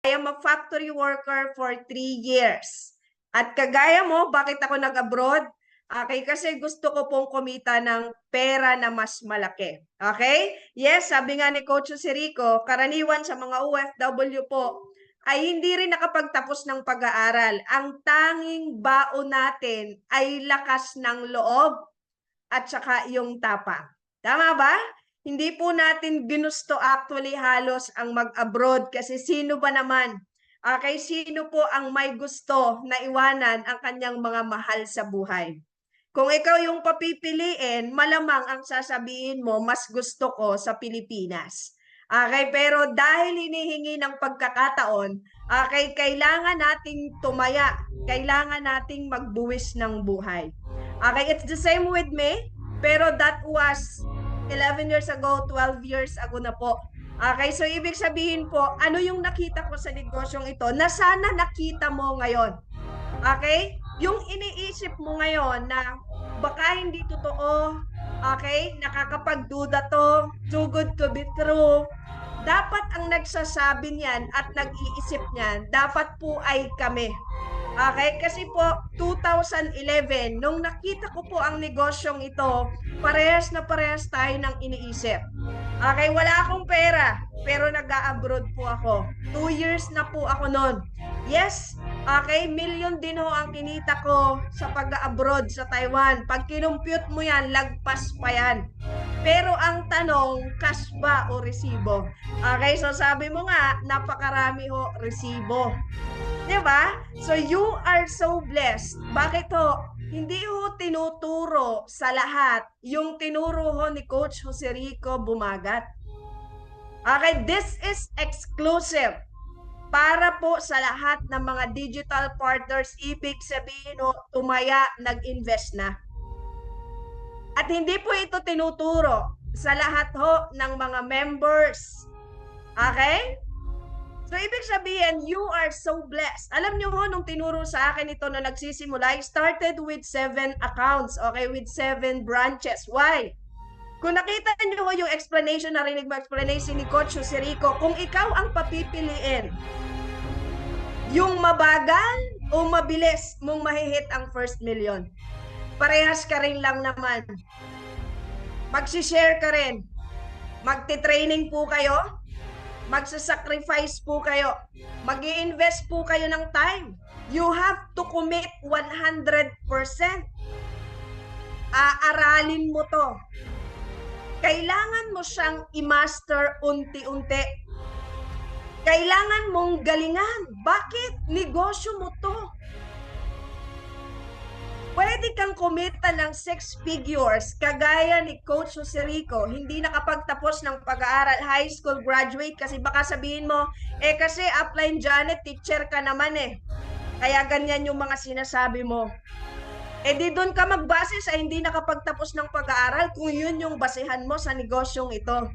I am a factory worker for 3 years. At kagaya mo, bakit ako nag-abroad? Okay, kasi gusto ko pong kumita ng pera na mas malaki. Okay? Yes, sabi nga ni Coach Rico, karaniwan sa mga OFW po ay hindi rin nakapagtapos ng pag-aaral. Ang tanging baon natin ay lakas ng loob at saka yung tapang. Tama ba? Hindi po natin ginusto actually halos ang mag-abroad kasi sino ba naman? Kay sino po ang may gusto na iwanan ang kanyang mga mahal sa buhay? Kung ikaw yung papipiliin, malamang ang sasabihin mo, mas gusto ko sa Pilipinas. Okay, pero dahil hinihingi ng pagkakataon, okay, kailangan nating tumaya, kailangan nating magbuwis ng buhay. Okay, it's the same with me, pero that was 11 years ago, 12 years ago na po. Okay, so ibig sabihin po, ano yung nakita ko sa negosyong ito na sana nakita mo ngayon? Okay? Yung iniisip mo ngayon na baka hindi totoo, okay? Nakakapagduda to, too good to be true. Dapat ang nagsasabi niyan at nag-iisip niyan, dapat po ay kami. Okay? Kasi po, 2011, nung nakita ko po ang negosyong ito, parehas na parehas tayo ng iniisip. Okay, wala akong pera, pero nag-a-abroad po ako. 2 years na po ako noon. Yes, okay, million din ho ang kinita ko sa pag-abroad sa Taiwan. Pag kinumpute mo yan, lagpas pa yan. Pero ang tanong, cash ba o resibo? Okay, so sabi mo nga, napakarami ho resibo. Diba? So you are so blessed. Bakit ho? Hindi ho tinuturo sa lahat yung tinuro ho ni Coach Jose Rico Bumagat. Okay, this is exclusive para po sa lahat ng mga digital partners. Ibig sabihin ho, tumaya, nag-invest na. At hindi po ito tinuturo sa lahat ho ng mga members. Okay? So, ibig sabihin, you are so blessed. Alam niyo ho, nung tinuro sa akin ito na nagsisimula, I started with 7 accounts, okay, with 7 branches. Why? Kung nakita niyo ho yung explanation, narinig mo explanation ni Coach Jose Rico, kung ikaw ang papipiliin, yung mabagal o mabilis mong mahihit ang first million, parehas ka rin lang naman. Magsishare ka rin. Magti-training po kayo. Magsasacrifice po kayo. Mag-i-invest po kayo ng time. You have to commit 100%. Aaralin mo to. Kailangan mo siyang i-master unti-unti. Kailangan mong galingan. Bakit? Negosyo mo to. Pwede kang kumita ng 6 figures kagaya ni Coach Jose Rico, hindi nakapagtapos ng pag-aaral, high school graduate, kasi baka sabihin mo, kasi upline Janet, teacher ka naman Kaya ganyan yung mga sinasabi mo. Di doon ka magbase sa hindi nakapagtapos ng pag-aaral kung yun yung basehan mo sa negosyong ito.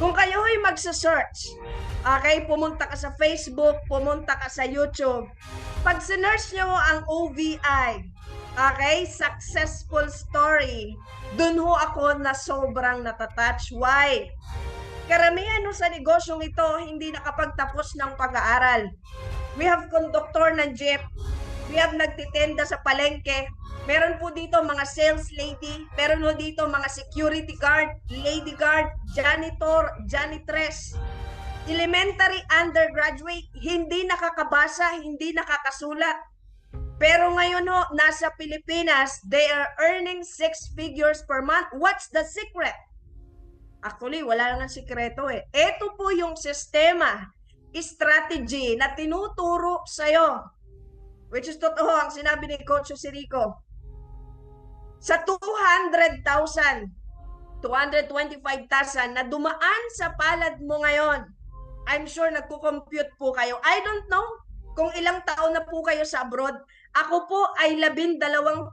Kung kayo ay magsa-search, okay, pumunta ka sa Facebook, pumunta ka sa YouTube, pag sinerch nyo ang OVI, okay, successful story, dun ho ako na sobrang natatouch. Why? Karamihan ho sa negosyong ito, hindi nakapagtapos ng pag-aaral. We have conductor ng jeep, we have nagtitenda sa palengke, meron po dito mga sales lady, meron po dito mga security guard, lady guard, janitor, janitress, elementary, undergraduate, hindi nakakabasa, hindi nakakasulat. Pero ngayon ho, nasa Pilipinas, they are earning 6 figures per month. What's the secret? Actually, wala lang ang sikreto Ito po yung sistema, strategy na tinuturo sa'yo. Which is totoo ang sinabi ni Coach Jose Rico. Sa 200,000, 225,000 na dumaan sa palad mo ngayon, I'm sure nagko-compute po kayo. I don't know kung ilang taon na po kayo sa abroad. Ako po ay 12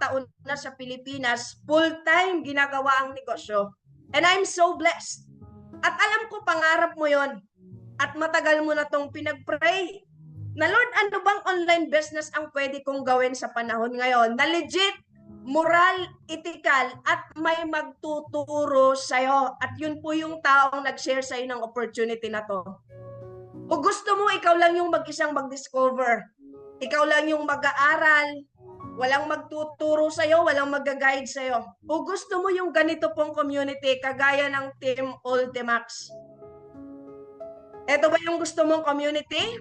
taon na sa Pilipinas, full-time ginagawa ang negosyo. And I'm so blessed. At alam ko, pangarap mo yon. At matagal mo na tong pinag-pray. Na Lord, ano bang online business ang pwede kong gawin sa panahon ngayon? Na legit, moral, ethical, at may magtuturo sa'yo. At yun po yung taong nag-share sa'yo ng opportunity na to. O gusto mo ikaw lang yung mag-isang mag-discover? Ikaw lang yung mag-aaral, walang magtuturo sa'yo, walang mag-guide sa'yo. O gusto mo yung ganito pong community, kagaya ng Team Ultimax? Ito ba yung gusto mong community?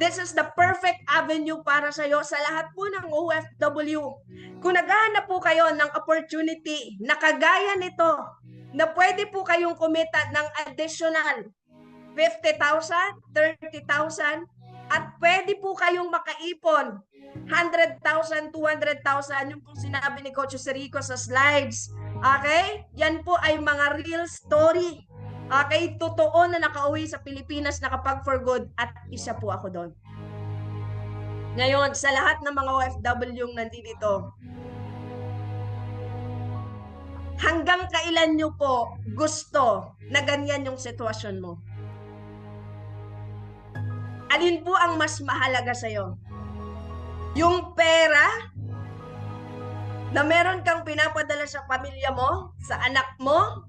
This is the perfect avenue para sa'yo sa lahat po ng OFW. Kung naghahanap po kayo ng opportunity na kagaya nito, na pwede po kayong kumita ng additional 50,000, 30,000, at pwede po kayong makaipon 100,000, 200,000, yung pong sinabi ni Coach Rico sa slides. Okay? Yan po ay mga real story. Okay? Totoo na nakauwi sa Pilipinas, nakapag for good, at isa po ako doon. Ngayon, sa lahat ng mga OFW yung nandito, hanggang kailan nyo po gusto na ganyan yung sitwasyon mo? Alin po ang mas mahalaga sa'yo? Yung pera na meron kang pinapadala sa pamilya mo, sa anak mo,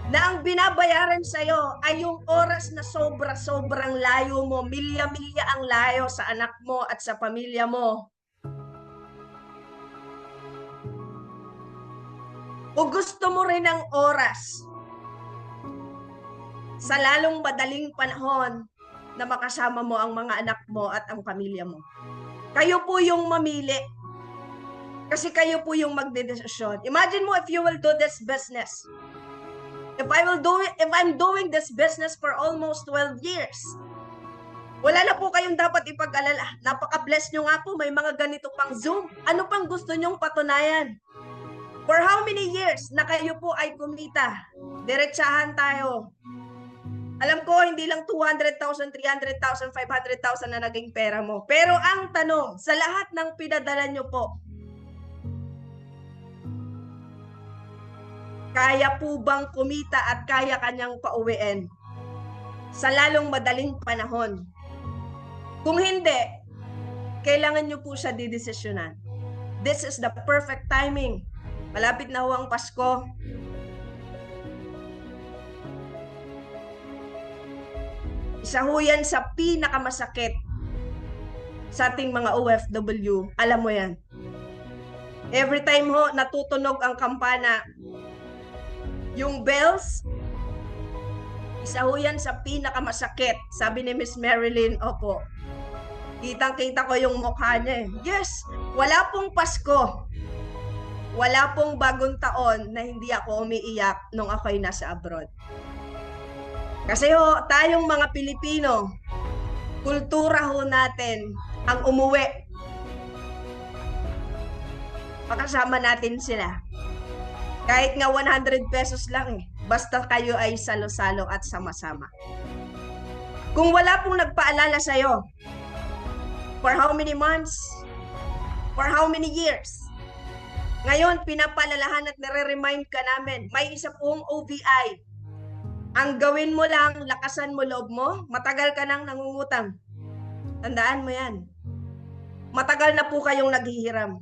na ang binabayaran sa'yo ay yung oras na sobrang layo mo, milya-milya ang layo sa anak mo at sa pamilya mo. O gusto mo rin ng oras sa lalong madaling panahon na makasama mo ang mga anak mo at ang pamilya mo? Kayo po yung mamili. Kasi kayo po yung magdedesisyon. Imagine mo if you will do this business. If I'm doing this business for almost 12 years, wala na po kayong dapat ipag-alala. Napaka-bless nyo nga po, may mga ganito pang Zoom. Ano pang gusto nyong patunayan? For how many years na kayo po ay kumita? Diretsahan tayo. Alam ko, hindi lang 200,000, 300,000, 500,000 na naging pera mo. Pero ang tanong, sa lahat ng pinadala nyo po, kaya po bang kumita at kaya kanyang pauwiin sa lalong madaling panahon? Kung hindi, kailangan nyo po siya didesisyonan. This is the perfect timing. Malapit na ho ang Pasko. Isa ho yan sa pinakamasakit sa ating mga OFW. Alam mo yan. Every time ho natutunog ang kampana, yung bells, isa ho yan sa pinakamasakit. Sabi ni Miss Marilyn, opo, kitang-kita ko yung mukha niya. Yes, wala pong Pasko, wala pong bagong taon na hindi ako umiiyak nung ako'y nasa abroad. Kasi ho, tayong mga Pilipino, kultura ho natin ang umuwi. Pakasama natin sila. Kahit nga 100 pesos lang basta kayo ay salo-salo at sama-sama. Kung wala pong nagpaalala sa'yo, for how many months? For how many years? Ngayon, pinapalalahan at nare-remind ka namin, may isa pong OVI. Ang gawin mo lang, lakasan mo loob mo, matagal ka nang nangungutang. Tandaan mo yan. Matagal na po kayong naghihiram.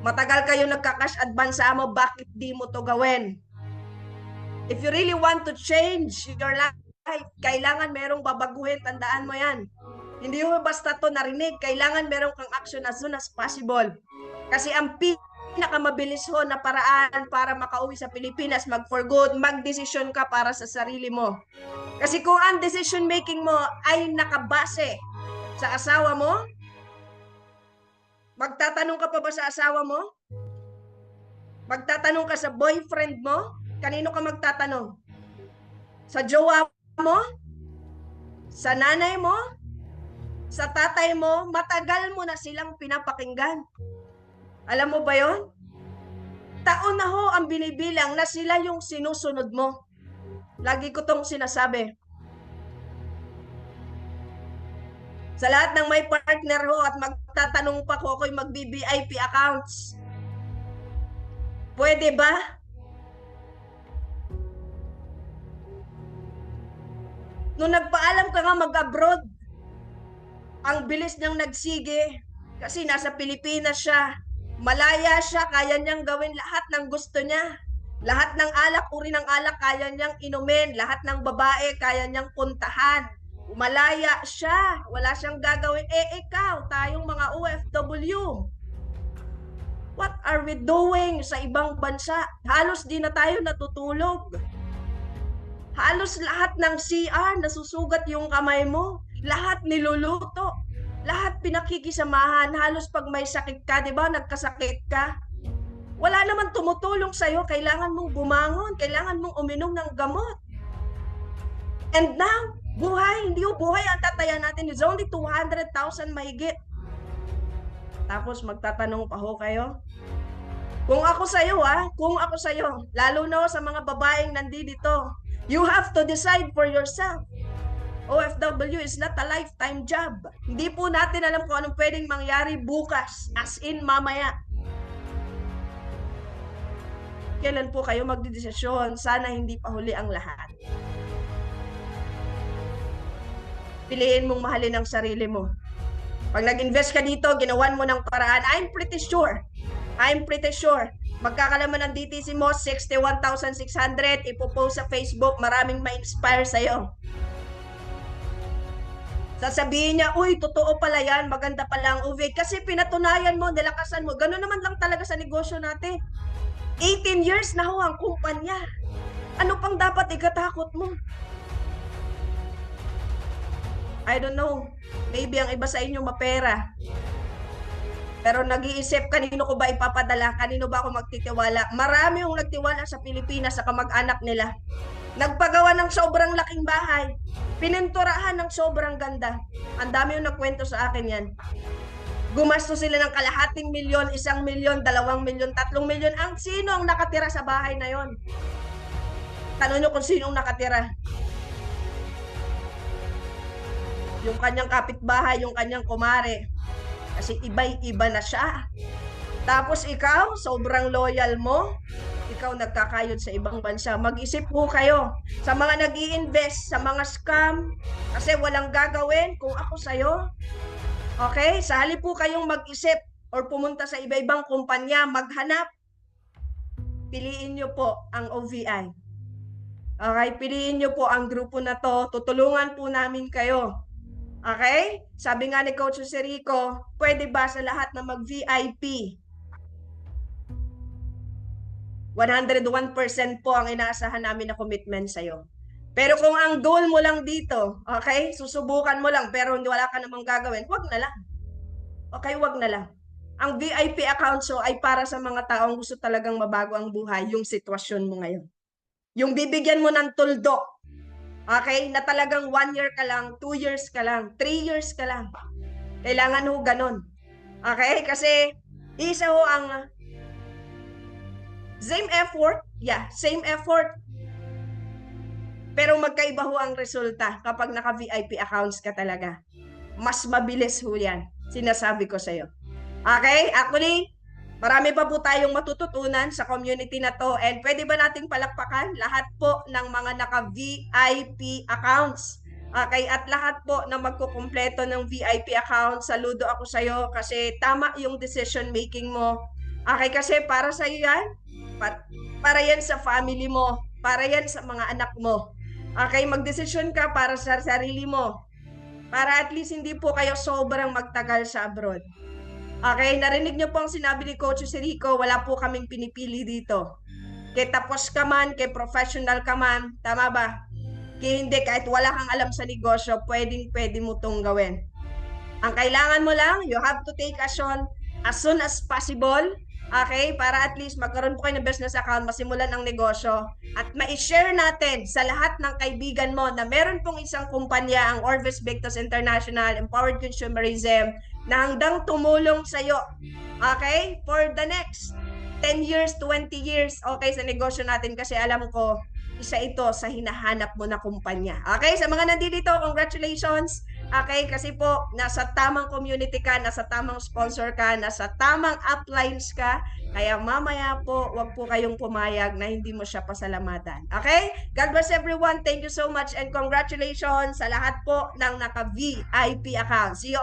Matagal kayong nagka-cash advance mo, bakit di mo to gawin? If you really want to change your life, kailangan merong babaguhin, tandaan mo yan. Hindi mo basta to narinig, kailangan merong kang action as soon as possible. Kasi ang pinakamabilis ho na paraan para makauwi sa Pilipinas, mag-for good, mag-desisyon ka para sa sarili mo. Kasi kung ang decision making mo ay nakabase sa asawa mo, magtatanong ka pa ba sa asawa mo? Magtatanong ka sa boyfriend mo? Kanino ka magtatanong? Sa jowa mo? Sa nanay mo? Sa tatay mo? Matagal mo na silang pinapakinggan. Alam mo ba yon? Taon na ho ang binibilang na sila yung sinusunod mo. Lagi ko tong sinasabi. Sa lahat ng may partner ho at magtatanong pa ko ako'y mag-VIP accounts. Pwede ba? Nung nagpaalam ka nga mag-abroad, ang bilis niyang nagsige kasi nasa Pilipinas siya. Malaya siya, kaya niyang gawin lahat ng gusto niya. Lahat ng alak, uri ng alak, kaya niyang inumin. Lahat ng babae, kaya niyang puntahan. Malaya siya. Wala siyang gagawin. Ikaw, tayong mga OFW. What are we doing sa ibang bansa? Halos di na tayo natutulog. Halos lahat ng CR, nasusugat yung kamay mo. Lahat niluluto. Lahat pinakikisamahan. Halos pag may sakit ka, di ba? Nagkasakit ka. Wala naman tumutulong sa'yo. Kailangan mong bumangon. Kailangan mong uminom ng gamot. And now, buhay. Hindi yung buhay ang tatayan natin. It's only 200,000 mahigit. Tapos magtatanong pa ho kayo. Kung ako sa'yo, kung ako sa'yo, lalo na sa mga babaeng nandito, you have to decide for yourself. OFW is not a lifetime job. Hindi po natin alam kung anong pwedeng mangyari bukas, as in mamaya. Kailan po kayo magdidesisyon? Sana hindi pa huli ang lahat. Piliin mong mahalin ang sarili mo. Pag nag-invest ka dito, ginawan mo ng paraan, I'm pretty sure, magkakalaman ng DTC mo, 61,600, ipopost sa Facebook, maraming ma-inspire sa'yo. Sasabihin niya, uy, totoo pala yan, maganda pala ang UV. Kasi pinatunayan mo, nilakasan mo. Ganun naman lang talaga sa negosyo natin. 18 years na ho ang kumpanya. Ano pang dapat ikatakot mo? I don't know. Maybe ang iba sa inyo mapera. Pero nag-iisip, kanino ko ba ipapadala? Kanino ba ako magtitiwala? Marami yung nagtiwala sa Pilipinas sa kamag-anak nila. Nagpagawa ng sobrang laking bahay. Pininturahan ng sobrang ganda. Ang dami yung nagkwento sa akin yan. Gumasto sila ng kalahating milyon, 1 milyon, 2 milyon, 3 milyon. Ang sino ang nakatira sa bahay na yon? Tanong nyo kung sino ang nakatira. Yung kanyang kapitbahay, yung kanyang kumare. Kasi iba-iba na siya. Tapos ikaw, sobrang loyal mo. Ikaw nagkakayod sa ibang bansa. Mag-isip po kayo sa mga nag-i-invest, sa mga scam, kasi walang gagawin kung ako sa'yo. Okay? Sa halip po kayong mag-isip or pumunta sa iba-ibang kumpanya, maghanap, piliin nyo po ang OVI. Okay? Piliin nyo po ang grupo na to. Tutulungan po namin kayo. Okay? Sabi nga ni Coach Joserico, pwede ba sa lahat na mag-VIP? 101% po ang inaasahan namin na commitment sa'yo. Pero kung ang goal mo lang dito, okay, susubukan mo lang pero wala ka namang gagawin, wag na lang. Okay, wag na lang. Ang VIP account so ay para sa mga taong gusto talagang mabago ang buhay, yung sitwasyon mo ngayon. Yung bibigyan mo ng tuldok, okay, na talagang 1 year ka lang, 2 years ka lang, 3 years ka lang. Kailangan ho ganun. Okay, kasi isa ho ang same effort, same effort. Pero magkaiba ho ang resulta kapag naka-VIP accounts ka talaga. Mas mabilis ho yan. Sinasabi ko sa'yo. Okay? Actually, marami pa po tayong matututunan sa community na to. And pwede ba nating palakpakan lahat po ng mga naka-VIP accounts? Okay? At lahat po na magkukumpleto ng VIP account, saludo ako sa'yo kasi tama yung decision making mo. Okay? Kasi para sa'yo yan, para yan sa family mo, para yan sa mga anak mo. Okay, magdesisyon ka para sa sarili mo. Para at least hindi po kayo sobrang magtagal sa abroad. Okay, narinig niyo po ang sinabi ni Coach Joserico, wala po kaming pinipili dito. Kaya tapos ka man, kaya professional ka man, tama ba? Kaya hindi, kahit wala kang alam sa negosyo, pwede mo itong gawin. Ang kailangan mo lang, you have to take action as soon as possible. Okay, para at least magkaroon po kayo ng business account, masimulan ang negosyo at ma-share natin sa lahat ng kaibigan mo na meron pong isang kumpanya, ang Orvis Victus International, Empowered Consumerism, na handang tumulong sa iyo. Okay, for the next 10 years, 20 years, okay, sa negosyo natin kasi alam ko, isa ito sa hinahanap mo na kumpanya. Okay, sa mga nandito, congratulations. Okay, kasi po, nasa tamang community ka, nasa tamang sponsor ka, nasa tamang uplines ka, kaya mamaya po, wag po kayong pumayag na hindi mo siya pasalamatan. Okay? God bless everyone. Thank you so much and congratulations sa lahat po ng naka-VIP account. See you all.